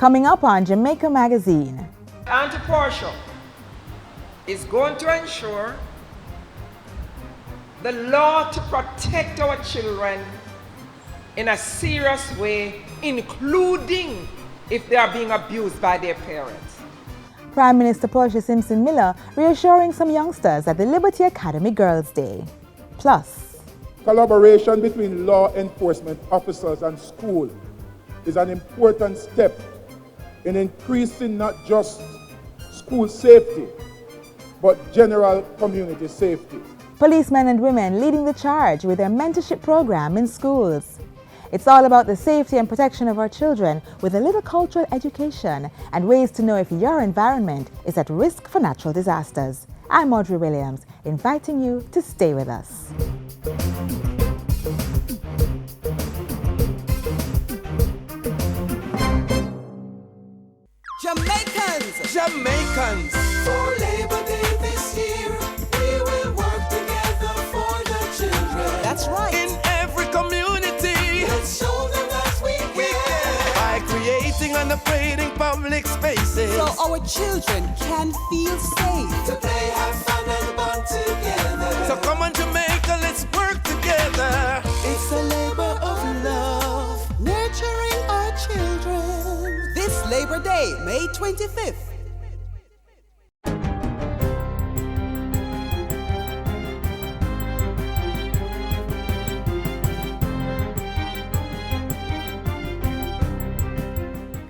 coming up on Jamaica Magazine. Auntie Portia is going to ensure the law to protect our children in a serious way, including if they are being abused by their parents. Prime Minister Portia Simpson Miller reassuring some youngsters at the Liberty Academy Girls' Day. Plus, collaboration between law enforcement officers and school is an important step in increasing not just school safety, but general community safety. Policemen and women leading the charge with their mentorship program in schools. It's all about the safety and protection of our children with a little cultural education and ways to know if your environment is at risk for natural disasters. I'm Audrey Williams, inviting you to stay with us. Jamaicans! For Labor Day this year, we will work together for the children. That's right. In every community, let's show them that we care. By creating and upgrading public spaces, so our children can feel safe. To play, have fun, and bond together. So come on, Jamaica, let's work together. It's a labor of love, nurturing our children. This Labor Day, May 25th.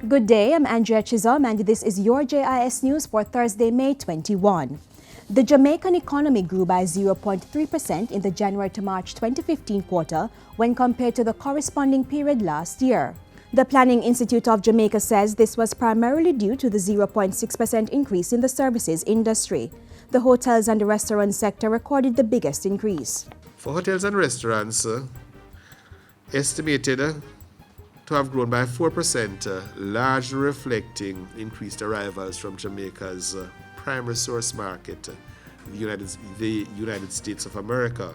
Good day, I'm Andrea Chisholm and this is your JIS News for Thursday, May 21. The Jamaican economy grew by 0.3% in the January to March 2015 quarter when compared to the corresponding period last year. The Planning Institute of Jamaica says this was primarily due to the 0.6% increase in the services industry. The hotels and the restaurant sector recorded the biggest increase. For hotels and restaurants, estimated to have grown by 4%, largely reflecting increased arrivals from Jamaica's primary source market, the United States of America.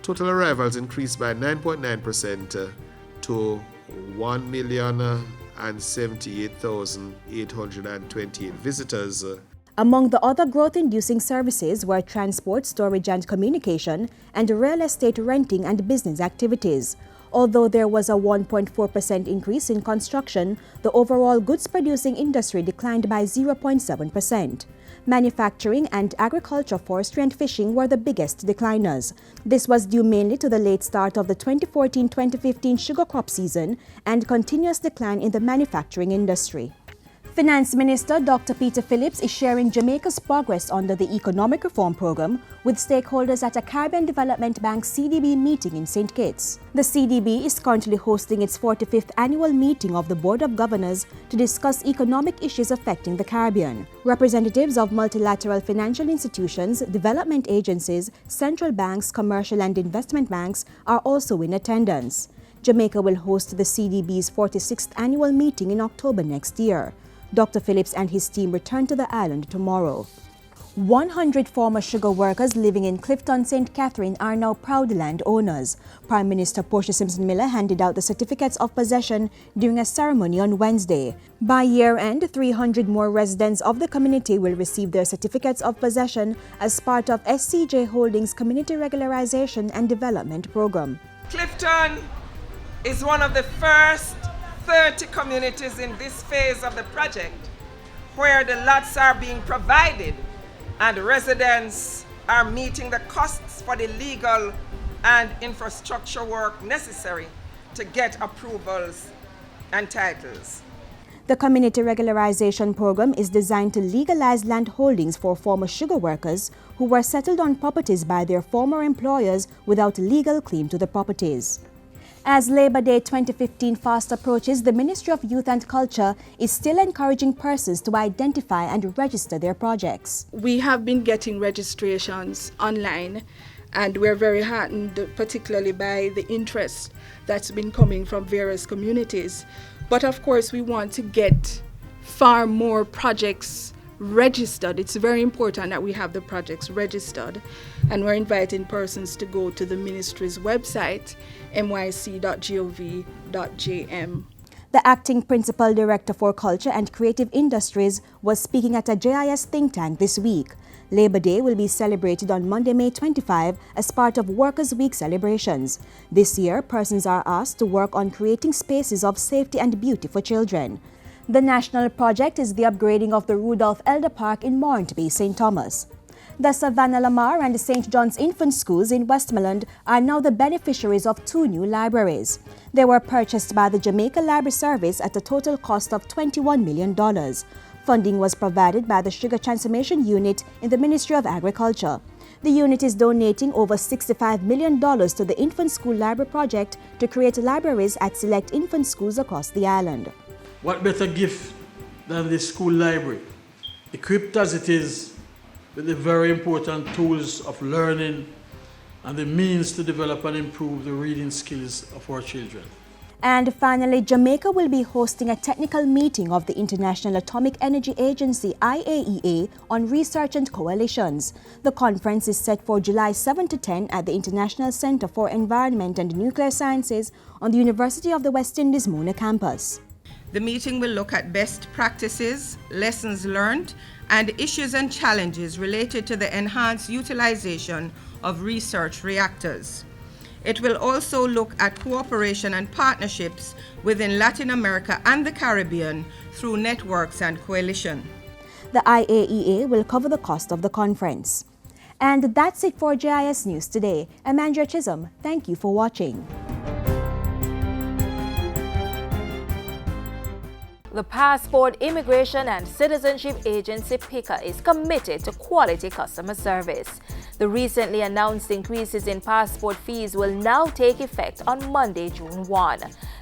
Total arrivals increased by 9.9% to 1,078,828 visitors. Among the other growth-inducing services were transport, storage and communication, and real estate renting and business activities. Although there was a 1.4% increase in construction, the overall goods-producing industry declined by 0.7%. Manufacturing and agriculture, forestry and fishing were the biggest decliners. This was due mainly to the late start of the 2014-2015 sugar crop season and continuous decline in the manufacturing industry. Finance Minister Dr. Peter Phillips is sharing Jamaica's progress under the Economic Reform Program with stakeholders at a Caribbean Development Bank CDB meeting in St. Kitts. The CDB is currently hosting its 45th annual meeting of the Board of Governors to discuss economic issues affecting the Caribbean. Representatives of multilateral financial institutions, development agencies, central banks, commercial and investment banks are also in attendance. Jamaica will host the CDB's 46th annual meeting in October next year. Dr. Phillips and his team return to the island tomorrow. 100 former sugar workers living in Clifton, St. Catherine are now proud landowners. Prime Minister Portia Simpson Miller handed out the certificates of possession during a ceremony on Wednesday. By year-end, 300 more residents of the community will receive their certificates of possession as part of SCJ Holdings' Community Regularization and Development Program. Clifton is one of the first 30 communities in this phase of the project where the lots are being provided and residents are meeting the costs for the legal and infrastructure work necessary to get approvals and titles. The Community Regularization Program is designed to legalize land holdings for former sugar workers who were settled on properties by their former employers without legal claim to the properties. As Labor Day 2015 fast approaches, the Ministry of Youth and Culture is still encouraging persons to identify and register their projects. We have been getting registrations online and we're very heartened particularly by the interest that's been coming from various communities. But of course we want to get far more projects registered. It's very important that we have the projects registered, and we're inviting persons to go to the ministry's website, myc.gov.jm. The acting principal director for culture and creative industries was speaking at a JIS think tank this week. Labor Day will be celebrated on Monday, May 25 as part of Workers' Week celebrations. This year, persons are asked to work on creating spaces of safety and beauty for children. The national project is the upgrading of the Rudolph Elder Park in Mornby, St. Thomas. The Savannah Lamar and the St. John's Infant Schools in Westmoreland are now the beneficiaries of 2 new libraries. They were purchased by the Jamaica Library Service at a total cost of $21 million. Funding was provided by the Sugar Transformation Unit in the Ministry of Agriculture. The unit is donating over $65 million to the Infant School Library Project to create libraries at select infant schools across the island. What better gift than the school library, equipped as it is with the very important tools of learning and the means to develop and improve the reading skills of our children. And finally, Jamaica will be hosting a technical meeting of the International Atomic Energy Agency IAEA on research and coalitions. The conference is set for July 7 to 10 at the International Center for Environment and Nuclear Sciences on the University of the West Indies Mona campus. The meeting will look at best practices, lessons learned, and issues and challenges related to the enhanced utilization of research reactors. It will also look at cooperation and partnerships within Latin America and the Caribbean through networks and coalition. The IAEA will cover the cost of the conference. And that's it for JIS News today. I'm Andrea Chisholm. Thank you for watching. The Passport Immigration and Citizenship Agency PICA is committed to quality customer service. The recently announced increases in passport fees will now take effect on Monday, June 1.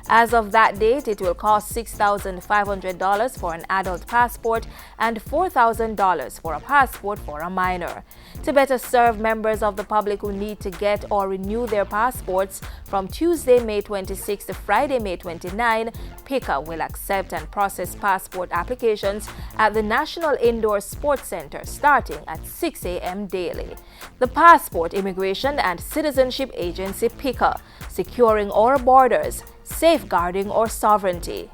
As of that date, it will cost $6,500 for an adult passport and $4,000 for a passport for a minor. To better serve members of the public who need to get or renew their passports, from Tuesday, May 26 to Friday, May 29, PICA will accept and process passport applications at the National Indoor Sports Center starting at 6 a.m. daily. The Passport Immigration and Citizenship Agency PICA, securing our borders, safeguarding our sovereignty.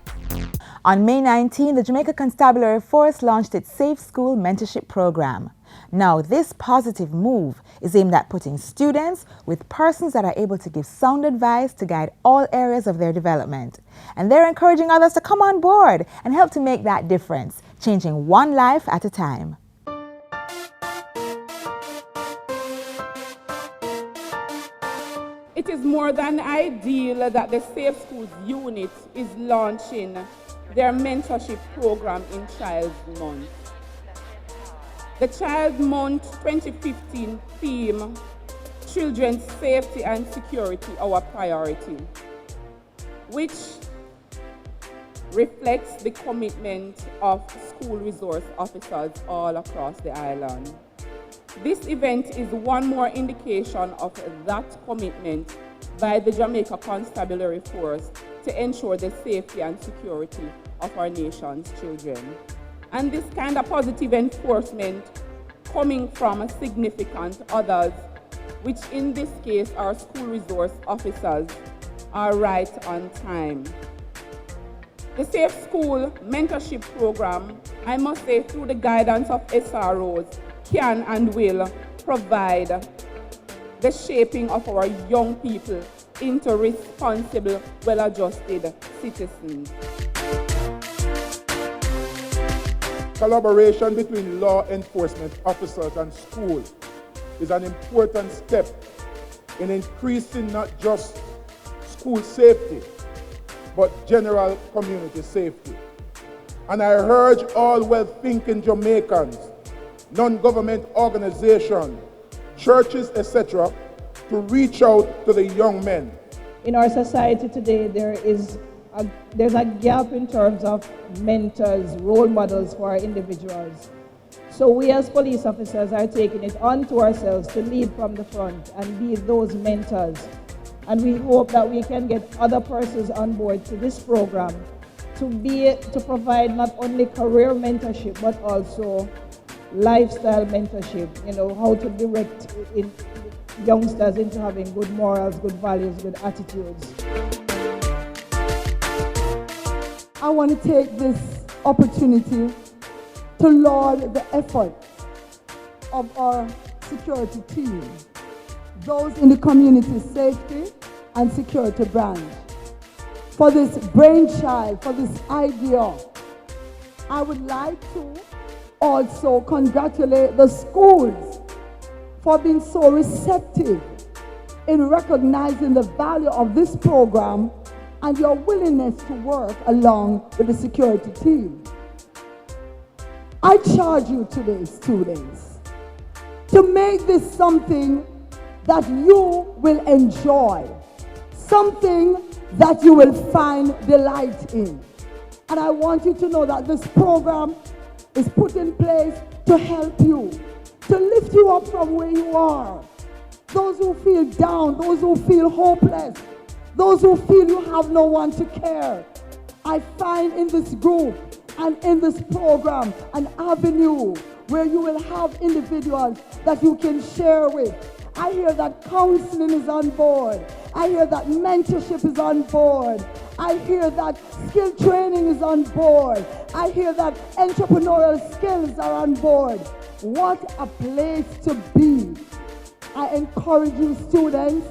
On May 19, the Jamaica Constabulary Force launched its Safe School Mentorship Program. Now, this positive move is aimed at putting students with persons that are able to give sound advice to guide all areas of their development. And they're encouraging others to come on board and help to make that difference, changing one life at a time. It is more than ideal that the Safe Schools unit is launching their mentorship program in Child's Month. The Child Month 2015 theme, Children's Safety and Security, our priority, which reflects the commitment of school resource officers all across the island. This event is one more indication of that commitment by the Jamaica Constabulary Force to ensure the safety and security of our nation's children. And this kind of positive enforcement coming from significant others, which in this case are school resource officers, are right on time. The Safe School Mentorship Program, I must say, through the guidance of SROs, can and will provide the shaping of our young people into responsible, well-adjusted citizens. Collaboration between law enforcement officers and schools is an important step in increasing not just school safety, but general community safety. And I urge all well-thinking Jamaicans, non-government organizations, churches, etc., to reach out to the young men. In our society today, there's a gap in terms of mentors, role models for our individuals. So we as police officers are taking it onto ourselves to lead from the front and be those mentors. And we hope that we can get other persons on board to this program to provide not only career mentorship, but also lifestyle mentorship, how to direct youngsters into having good morals, good values, good attitudes. I want to take this opportunity to laud the effort of our security team, those in the community safety and security branch, for this brainchild, for this idea. I would like to also congratulate the schools for being so receptive in recognizing the value of this program and your willingness to work along with the security team. I charge you today, students, to make this something that you will enjoy, something that you will find delight in. And I want you to know that this program is put in place to help you, to lift you up from where you are. Those who feel down, those who feel hopeless, those who feel you have no one to care. I find in this group and in this program an avenue where you will have individuals that you can share with. I hear that counseling is on board. I hear that mentorship is on board. I hear that skill training is on board. I hear that entrepreneurial skills are on board. What a place to be. I encourage you, students,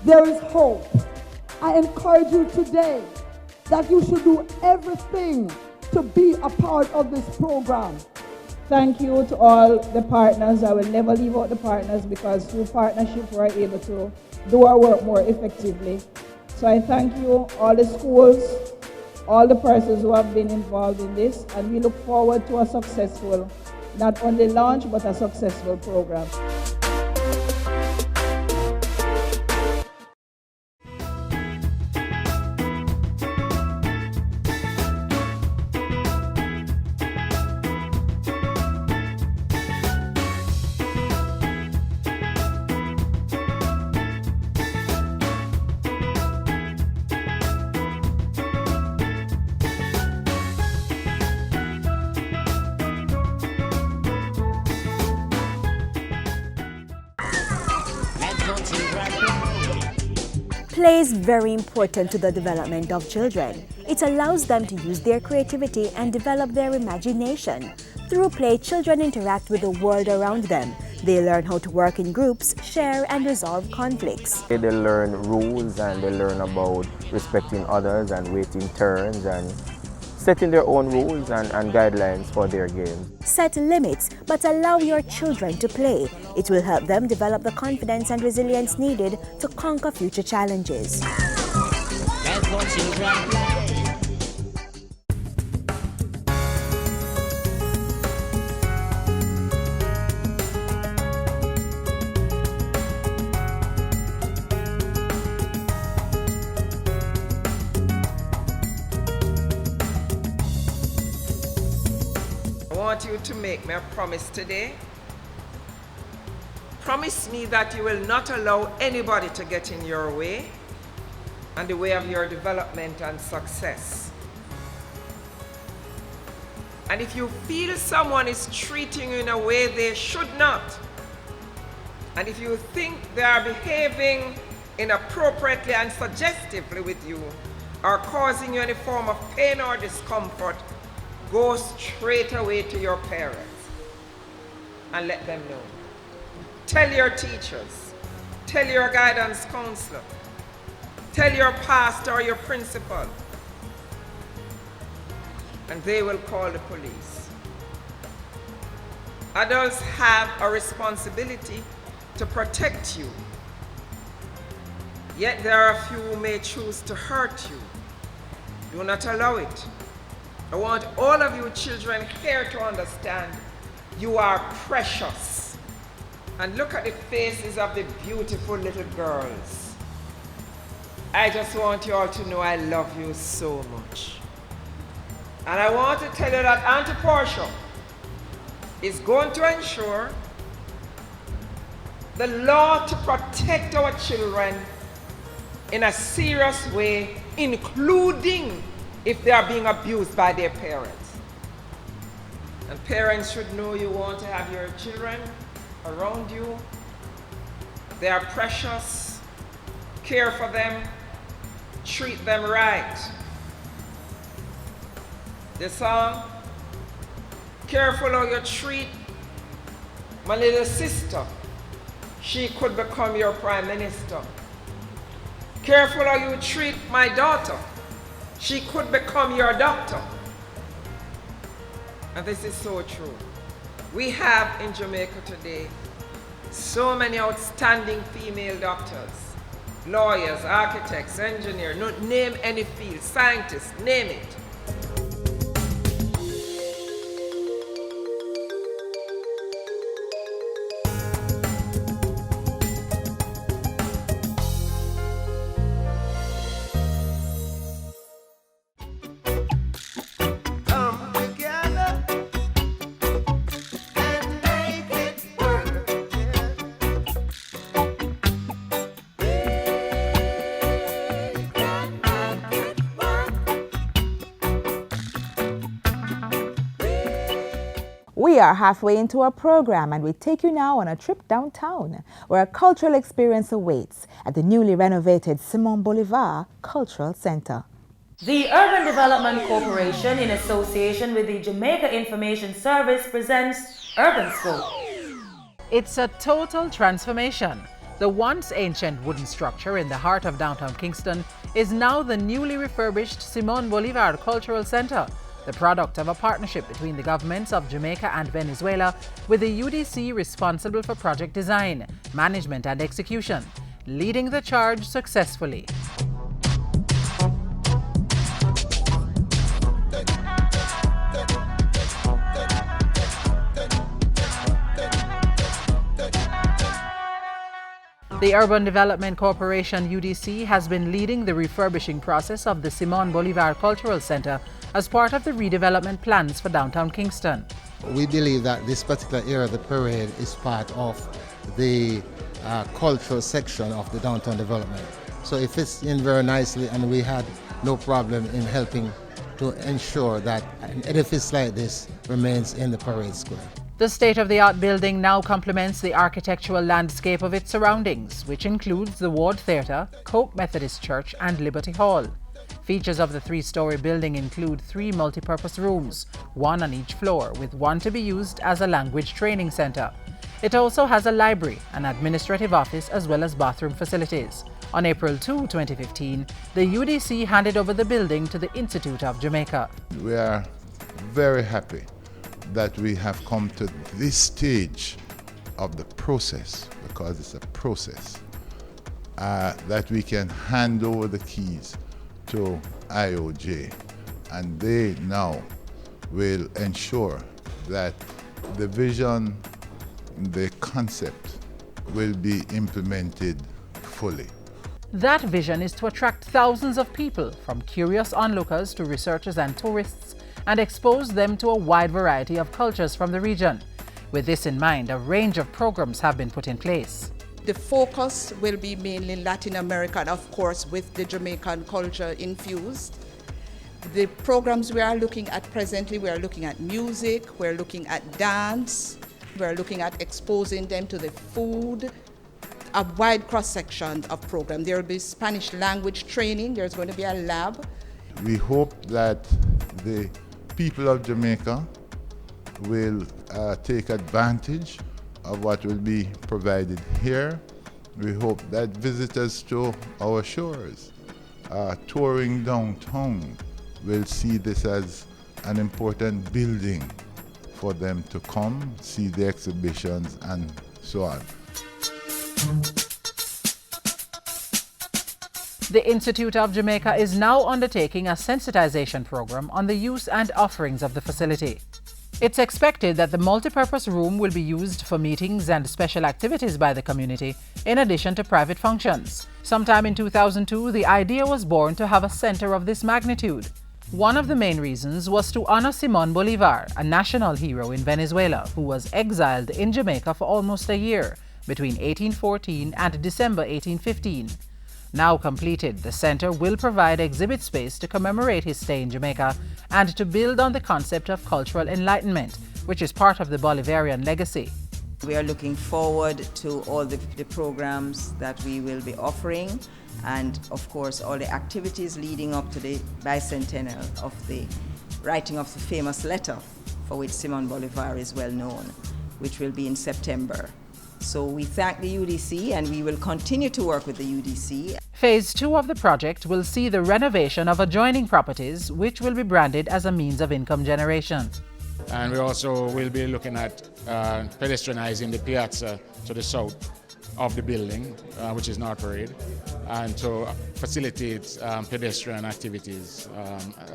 there is hope. I encourage you today that you should do everything to be a part of this program. Thank you to all the partners. I will never leave out the partners because through partnership we're able to do our work more effectively. So I thank you, all the schools, all the persons who have been involved in this, and we look forward to a successful, not only launch, but a successful program. Play is very important to the development of children. It allows them to use their creativity and develop their imagination. Through play, children interact with the world around them. They learn how to work in groups, share and resolve conflicts. They learn rules and they learn about respecting others and waiting turns and setting their own rules and guidelines for their games. Set limits, but allow your children to play. It will help them develop the confidence and resilience needed to conquer future challenges. I want you to make me a promise today. Promise me that you will not allow anybody to get in your way and the way of your development and success. And if you feel someone is treating you in a way they should not, and if you think they are behaving inappropriately and suggestively with you or causing you any form of pain or discomfort, go straight away to your parents and let them know. Tell your teachers, tell your guidance counselor, tell your pastor or your principal, and they will call the police. Adults have a responsibility to protect you, yet there are a few who may choose to hurt you. Do not allow it. I want all of you children here to understand you are precious. And look at the faces of the beautiful little girls. I just want you all to know I love you so much. And I want to tell you that Auntie Portia is going to ensure the law to protect our children in a serious way, including if they are being abused by their parents. And parents should know you want to have your children around you. They are precious. Care for them. Treat them right. The song, careful how you treat my little sister. She could become your prime minister. Careful how you treat my daughter. She could become your doctor. And this is so true. We have in Jamaica today so many outstanding female doctors, lawyers, architects, engineers, name any field, scientists, name it. We are halfway into our program and we take you now on a trip downtown where a cultural experience awaits at the newly renovated Simon Bolivar Cultural Center. The Urban Development Corporation, in association with the Jamaica Information Service, presents Urban Scope. It's a total transformation. The once ancient wooden structure in the heart of downtown Kingston is now the newly refurbished Simon Bolivar Cultural Center, the product of a partnership between the governments of Jamaica and Venezuela, with the UDC responsible for project design, management and execution, leading the charge successfully. The Urban Development Corporation UDC has been leading the refurbishing process of the Simon Bolivar Cultural Center as part of the redevelopment plans for downtown Kingston. We believe that this particular area of the parade is part of the cultural section of the downtown development. So it fits in very nicely, and we had no problem in helping to ensure that an edifice like this remains in the parade square. The state-of-the-art building now complements the architectural landscape of its surroundings, which includes the Ward Theatre, Coke Methodist Church and Liberty Hall. Features of the three-story building include 3 multi-purpose rooms, 1 on each floor, with one to be used as a language training centre. It also has a library, an administrative office as well as bathroom facilities. On April 2, 2015, the UDC handed over the building to the Institute of Jamaica. We are very happy that we have come to this stage of the process, because it's a process, that we can hand over the keys to IOJ, and they now will ensure that the vision, the concept will be implemented fully. That vision is to attract thousands of people, from curious onlookers to researchers and tourists, and expose them to a wide variety of cultures from the region. With this in mind, a range of programs have been put in place. The focus will be mainly Latin America, and of course with the Jamaican culture infused. The programs we are looking at presently, we are looking at music, we're looking at dance, we're looking at exposing them to the food, a wide cross-section of programs. There will be Spanish language training, there's going to be a lab. We hope that the people of Jamaica will take advantage of what will be provided here. We hope that visitors to our shores, touring downtown, will see this as an important building for them to come, see the exhibitions and so on. The Institute of Jamaica is now undertaking a sensitization program on the use and offerings of the facility. It's expected that the multipurpose room will be used for meetings and special activities by the community, in addition to private functions. Sometime in 2002, the idea was born to have a center of this magnitude. One of the main reasons was to honor Simon Bolivar, a national hero in Venezuela who was exiled in Jamaica for almost a year, between 1814 and December 1815. Now completed, the center will provide exhibit space to commemorate his stay in Jamaica and to build on the concept of cultural enlightenment, which is part of the Bolivarian legacy. We are looking forward to all the programs that we will be offering, and of course all the activities leading up to the bicentennial of the writing of the famous letter for which Simon Bolivar is well known, which will be in September. So we thank the UDC and we will continue to work with the UDC. Phase 2 of the project will see the renovation of adjoining properties, which will be branded as a means of income generation. And we also will be looking at pedestrianizing the piazza to the south of the building, which is North Parade, and to facilitate pedestrian activities,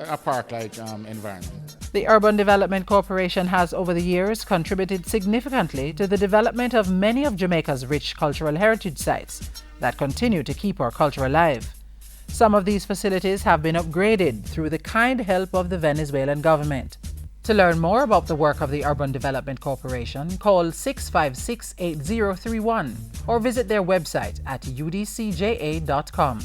a park-like environment. The Urban Development Corporation has over the years contributed significantly to the development of many of Jamaica's rich cultural heritage sites that continue to keep our culture alive. Some of these facilities have been upgraded through the kind help of the Venezuelan government. To learn more about the work of the Urban Development Corporation, call 656-8031 or visit their website at udcja.com.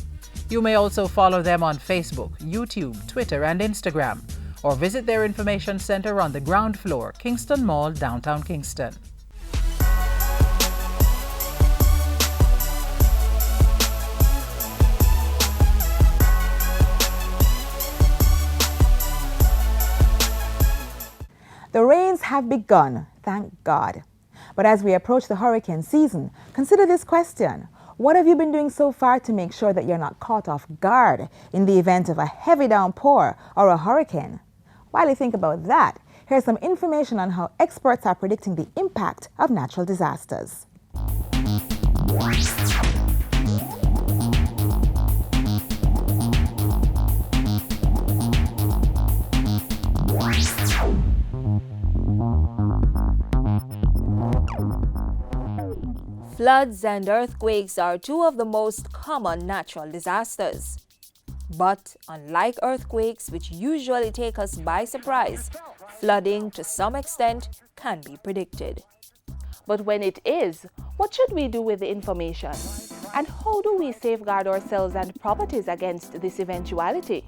You may also follow them on Facebook, YouTube, Twitter, and Instagram, or visit their information center on the ground floor, Kingston Mall, downtown Kingston. The rains have begun, thank God. But as we approach the hurricane season, consider this question. What have you been doing so far to make sure that you're not caught off guard in the event of a heavy downpour or a hurricane? While you think about that, here's some information on how experts are predicting the impact of natural disasters. Floods and earthquakes are two of the most common natural disasters. But unlike earthquakes, which usually take us by surprise, flooding to some extent can be predicted. But when it is, what should we do with the information? And how do we safeguard ourselves and properties against this eventuality?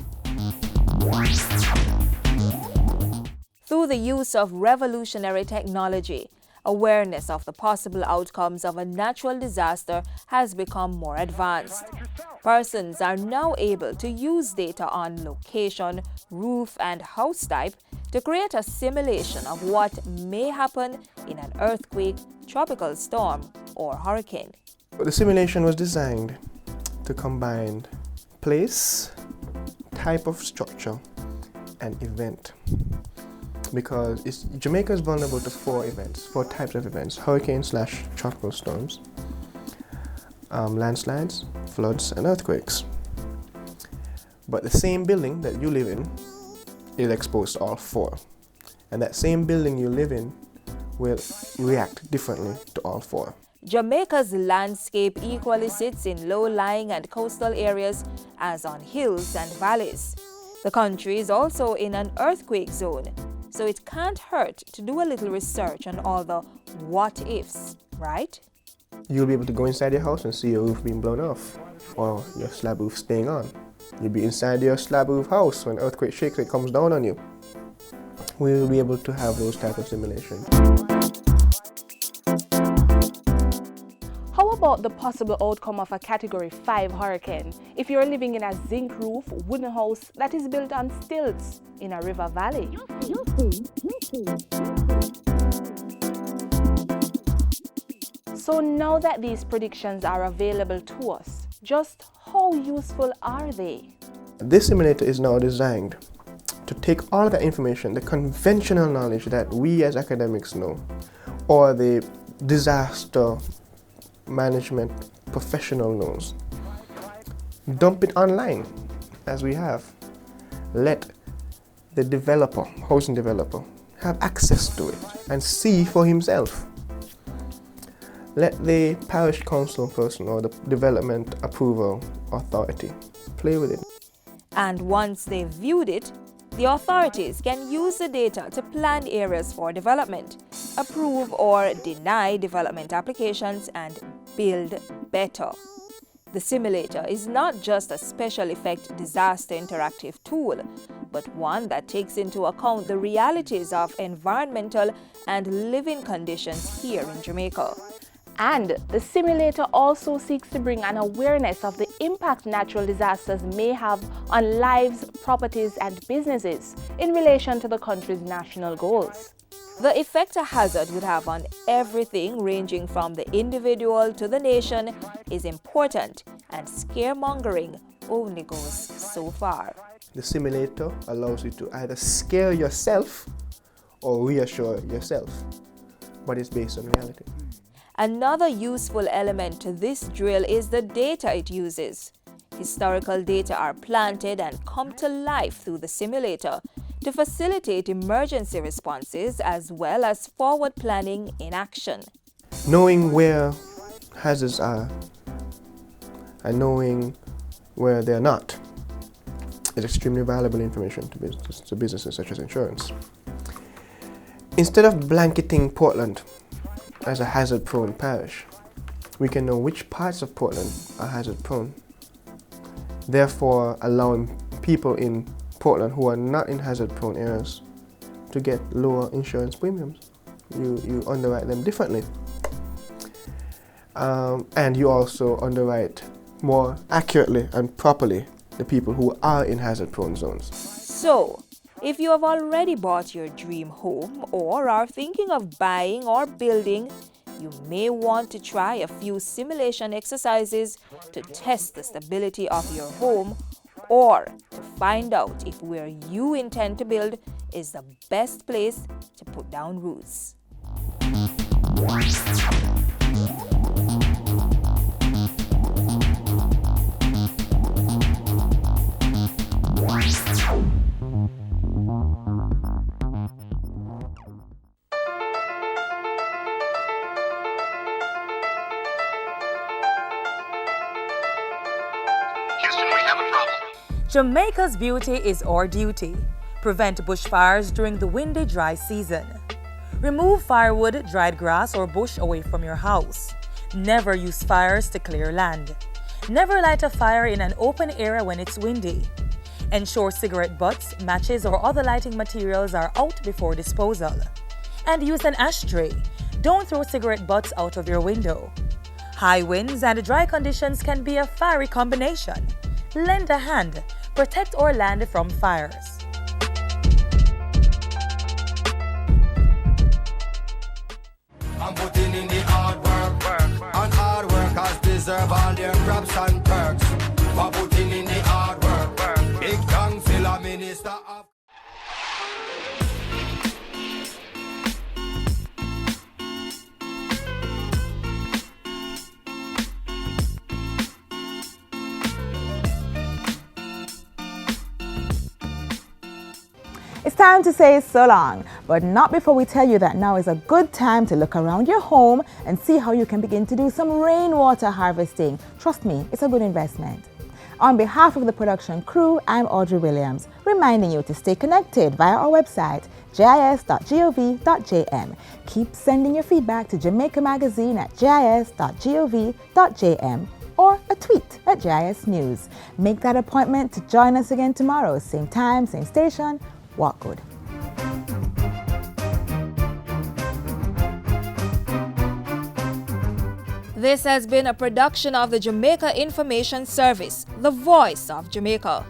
Through the use of revolutionary technology, awareness of the possible outcomes of a natural disaster has become more advanced. Persons are now able to use data on location, roof, and house type to create a simulation of what may happen in an earthquake, tropical storm, or hurricane. The simulation was designed to combine place, type of structure, and event. Because Jamaica is vulnerable to four types of events: hurricane/tropical storms, landslides, floods, and earthquakes. But the same building that you live in is exposed to all four. And that same building you live in will react differently to all four. Jamaica's landscape equally sits in low-lying and coastal areas as on hills and valleys. The country is also in an earthquake zone, so it can't hurt to do a little research on all the what-ifs, right? You'll be able to go inside your house and see your roof being blown off, or your slab roof staying on. You'll be inside your slab roof house when earthquake shakes, it comes down on you. We'll be able to have those type of simulations. How about the possible outcome of a Category 5 hurricane if you're living in a zinc roof wooden house that is built on stilts in a river valley? So now that these predictions are available to us, just how useful are they? This simulator is now designed to take all of that information, the conventional knowledge that we as academics know, or the disaster management professional knows, dump it online as we have. Let the developer, housing developer, have access to it and see for himself. Let the parish council person or the development approval authority play with it. And once they've viewed it, the authorities can use the data to plan areas for development, approve or deny development applications, and build better. The simulator is not just a special effect disaster interactive tool, but one that takes into account the realities of environmental and living conditions here in Jamaica. And the simulator also seeks to bring an awareness of the impact natural disasters may have on lives, properties, and businesses in relation to the country's national goals. The effect a hazard would have on everything ranging from the individual to the nation is important, and scaremongering only goes so far. The simulator allows you to either scare yourself or reassure yourself, but it's based on reality. Another useful element to this drill is the data it uses. Historical data are planted and come to life through the simulator to facilitate emergency responses as well as forward planning in action. Knowing where hazards are and knowing where they're not is extremely valuable information to businesses such as insurance. Instead of blanketing Portland as a hazard-prone parish, we can know which parts of Portland are hazard-prone, therefore allowing people in Portland who are not in hazard-prone areas to get lower insurance premiums. You underwrite them differently. And you also underwrite more accurately and properly the people who are in hazard-prone zones. So, if you have already bought your dream home or are thinking of buying or building, you may want to try a few simulation exercises to test the stability of your home or to find out if where you intend to build is the best place to put down roots. Jamaica's beauty is our duty. Prevent bushfires during the windy, dry season. Remove firewood, dried grass, or bush away from your house. Never use fires to clear land. Never light a fire in an open area when it's windy. Ensure cigarette butts, matches, or other lighting materials are out before disposal. And use an ashtray. Don't throw cigarette butts out of your window. High winds and dry conditions can be a fiery combination. Lend a hand. Protect our land from fires. I'm putting in the hard work, and hard workers deserve all their props and perks. For putting in the hard work, big tongue filler minister of. It's time to say so long, but not before we tell you that now is a good time to look around your home and see how you can begin to do some rainwater harvesting. Trust me, it's a good investment. On behalf of the production crew, I'm Audrey Williams, reminding you to stay connected via our website, jis.gov.jm. Keep sending your feedback to Jamaica Magazine at jis.gov.jm or a tweet at JIS News. Make that appointment to join us again tomorrow, same time, same station. Walk good. This has been a production of the Jamaica Information Service, the voice of Jamaica.